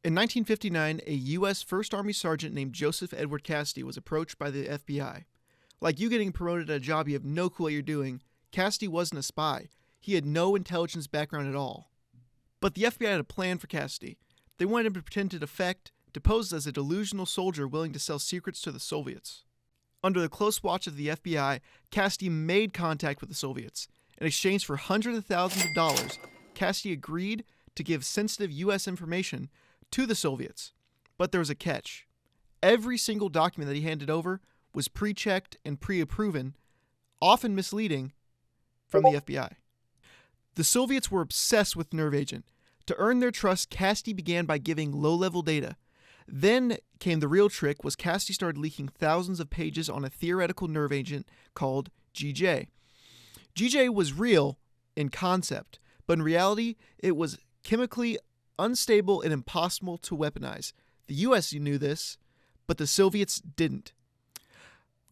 In 1959, a U.S. First Army Sergeant named Joseph Edward Cassidy was approached by the FBI. Like you getting promoted at a job you have no clue what you're doing, Cassidy wasn't a spy. He had no intelligence background at all. But the FBI had a plan for Cassidy. They wanted him to pretend to defect, to pose as a delusional soldier willing to sell secrets to the Soviets. Under the close watch of the FBI, Cassidy made contact with the Soviets. In exchange for hundreds of thousands of dollars, Cassidy agreed to give sensitive U.S. information to the Soviets. But there was a catch. Every single document that he handed over was pre-checked and pre-approven, often misleading, from the FBI. The Soviets were obsessed with Nerve Agent. To earn their trust, Cassidy began by giving low-level data. Then came the real trick, was Cassidy started leaking thousands of pages on a theoretical nerve agent called GJ. GJ was real in concept, but in reality, it was chemically unstable and impossible to weaponize. The US knew this, but the Soviets didn't.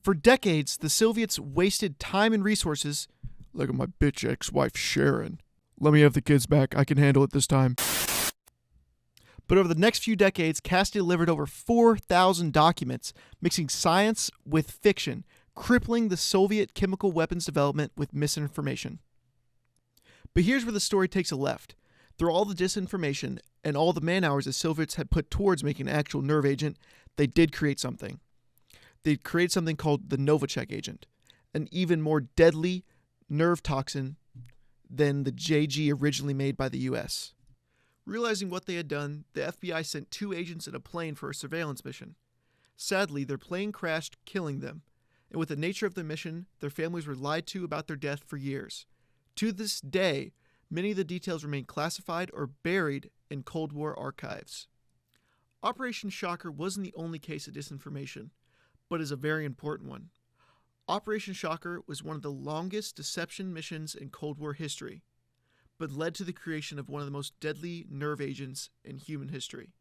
For decades, the Soviets wasted time and resources. Look at my bitch ex-wife Sharon. Let me have the kids back. I can handle it this time. But over the next few decades, Cassidy delivered over 4,000 documents, mixing science with fiction, crippling the Soviet chemical weapons development with misinformation. But here's where the story takes a left. Through all the disinformation and all the man-hours the Soviets had put towards making an actual nerve agent, they did create something. They created something called the Novichok agent, an even more deadly nerve toxin than the JG originally made by the US. Realizing what they had done, the FBI sent 2 agents in a plane for a surveillance mission. Sadly, their plane crashed, killing them, and with the nature of the mission, their families were lied to about their death for years. To this day, many of the details remain classified or buried in Cold War archives. Operation Shocker wasn't the only case of disinformation, but is a very important one. Operation Shocker was one of the longest deception missions in Cold War history, but led to the creation of one of the most deadly nerve agents in human history.